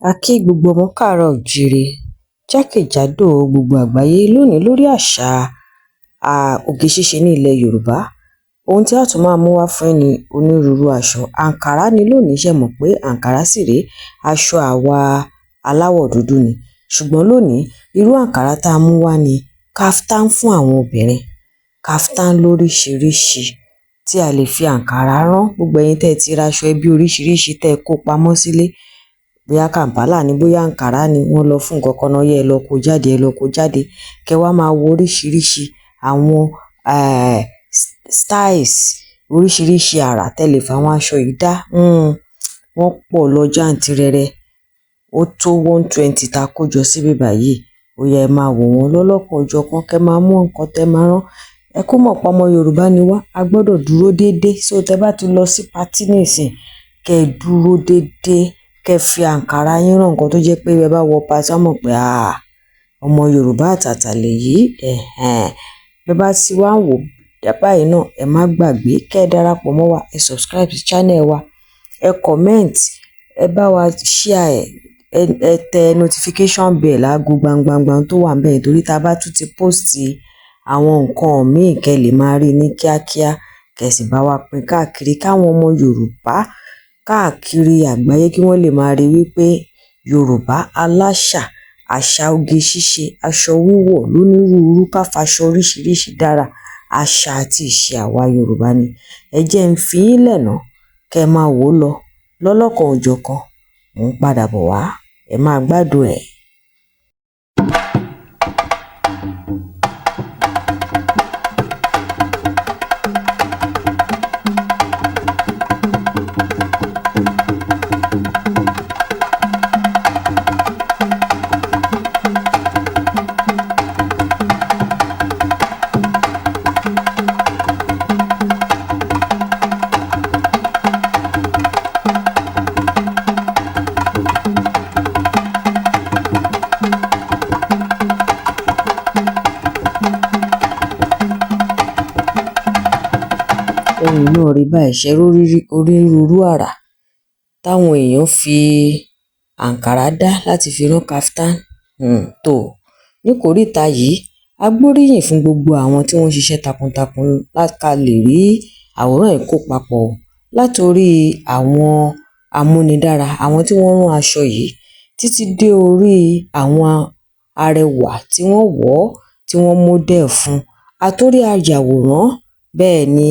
A kí gbogbo ọmọ káàárọ̀ oòjíire jákèjádò gbogbo àgbáyé lónìí lórí àṣà oge ṣíṣe ní ilẹ̀ Yorùbá. Ohun tí a tún máa mú wá fún ni onírúurú aṣọ. Àǹkárá ni lónìí, ṣe mọ̀ pé àǹkárá sì rèé, aṣọ àwa aláwọ̀ dúdú ni. Ṣùgbọ́n lónìí, irú àǹkárá tá a mú wá ni kaftan fún àwọn obìnrin. Kaftan lóríṣiríṣi tí a lè fi àǹkárá rán. Gbogbo ẹ̀yin tẹ́ ẹ ti ra aṣọ ẹbí oríṣiríṣi tẹ́ ẹ kó pamọ́ sílé, bóyá kàǹpálà ni, bóyá àǹkárá ni, wọ́n lọ fún nǹkan kan náà, yẹ ẹ lọ kó jáde, ẹ lọ kó jáde. Kẹ wá máa wo oríṣiríṣi àwọn styles, oríṣiríṣi àrà tẹ́ lè fi àwọn aṣọ yìí dá. Wọ́n pọ̀ lọ jàǹtìrẹrẹ. Ó tó 120 tá a kó jọ síbí báyìí. Ó yẹ ẹ máa wò wọ́n lọ́lọ́kan òjọ̀kan, kẹ máa mú nǹkan tẹ́ máa rán. Ẹ kú mọ̀ pé ọmọ Yorùbá ni wá, a gbọ́dọ̀ dúró déédéé. So tẹ́ bá ti lọ sí patí nísìn, kẹ dúró déédéé, kẹ fi àǹkárá yín rán nǹkan tó jẹ́ pé ẹ bá wọ patí, wọ́n mọ̀ pé ọmọ Yorùbá àtàtà lèyí. Bẹ́ bá ti wá ń wò báyìí náà, ẹ má gbàgbé kẹ́ ẹ darapọ̀ mọ́ wa, ẹ subscribe sí channel wa, ẹ comment, ẹ bá wa share ẹ tẹ notification bell láago gbangbangban tó wà ńbẹ̀, torí tá a bá tún ti post àwọn nǹkan míì kẹ́ lè máa rí ní kíákíá, kẹ́ sì bá wa pín káàkiri káwọn ọmọ Yorùbá káàkiri àgbáyé kí wọ́n lè máa rí wípé Yorùbá aláṣà, àṣà oge ṣíṣe, aṣọ wíwọ̀ lónírúurú, ká faṣọ oríṣiríṣi dára, àṣà àti ìṣe àwa Yorùbá ni. Ẹ jẹ́ ń fi yín lẹ̀ ná, kẹ́ ẹ máa wò ó lọ lọ́lọ́kan òjọ̀kan. Mò ń padà bọ̀ wá, ẹ máa gbádùn ẹ̀. Ẹ̀yin náà rí báyìí, ṣe onírúurú àrà táwọn èèyàn fi àǹkárá dá láti fi rán kaftan. Tó ní kòríta yìí, a gbóríyìn fún gbogbo àwọn tí wọ́n ṣiṣẹ́ takuntakun ká lè rí àwòrán yìí kó papọ̀, látorí àwọn amúnidára, àwọn tí wọ́n rán aṣọ yìí, títí dé orí àwọn arẹwà tí wọ́n wọ̀ ọ́, tí wọ́n model fún, àtórí ayàwòrán. Bẹ́ẹ̀ ni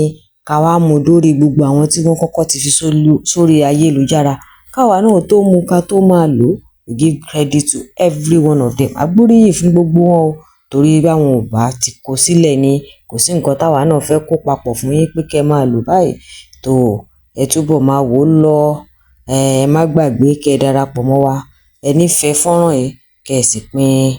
ká wá mú dórí gbogbo àwọn tí wọ́n kọ́kọ́ ti fi sórí ayélujára. Káwa náà tó mú ká tó máa lò, we give credit to every one of them. A gbóríyìn fún gbogbo wọn o, torí báwọn ò bá ti kó sílẹ̀ ni kò sí nǹkan táwa náà fẹ́ kó papọ̀ fún yín pé kẹ́ máa lò báyìí. Tó ẹ túbọ̀ máa wò ó lọ, ẹ má gbàgbé kẹ́ ẹ darapọ̀ mọ́ wa, ẹ nífẹ̀ẹ́ fọ́nrán yìí kẹ́ ẹ sì pín.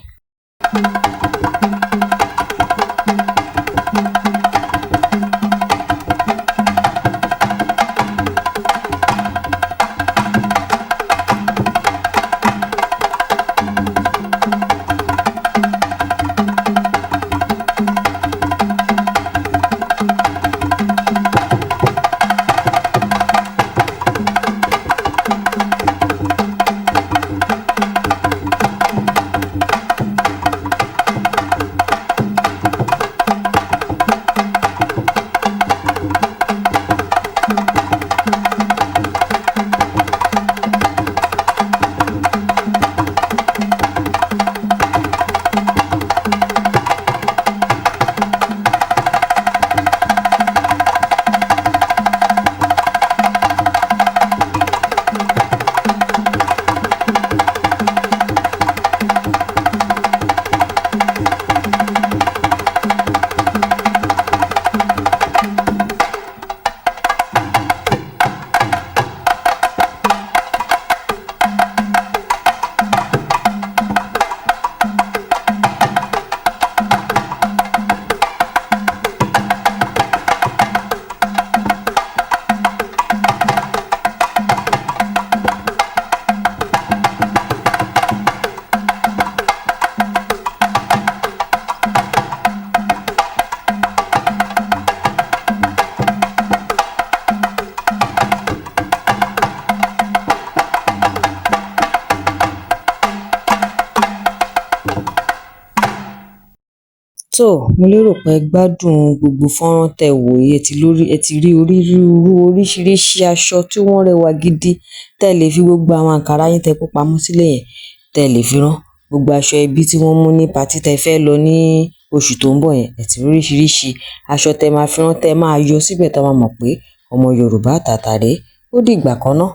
So mo lérò pé ẹ gbádùn gbogbo fọ́nrán tẹ́ wò yìí, ẹ ti rí onírúurú oríṣiríṣi aṣọ tí wọ́n rẹwà gidi tẹ́ lè fi gbogbo àwọn àǹkárá yín tẹ́ kó pamọ́ sílẹ̀ yẹn tẹ́ lè fi rán gbogbo aṣọ ẹbí tí wọ́n mú ní patí tẹ́ fẹ́ lọ ní oṣù tó ń bọ̀ yẹn. Ẹ ti rí oríṣiríṣi aṣọ tẹ́ máa fi rán, tẹ́ máa yọ síbẹ̀ tẹ́ máa mọ̀ pé ọmọ Yorùbá àtàtà rèé. Ó dìgbà kan náà.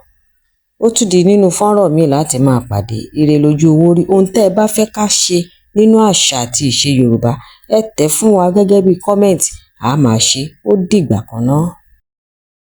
Ó tún di nínú fọ́nrán mi láti máa pàdé. Ire lójú owó rí. Ohun tẹ́ ẹ bá fẹ́ ká ṣe nínú àṣà àti ìṣe Yorùbá, ẹ tẹ̀ fún wa gẹ́gẹ́ bí kọ́mẹ̀ǹtì, a máa ṣe. Ó dìgbà kan náà.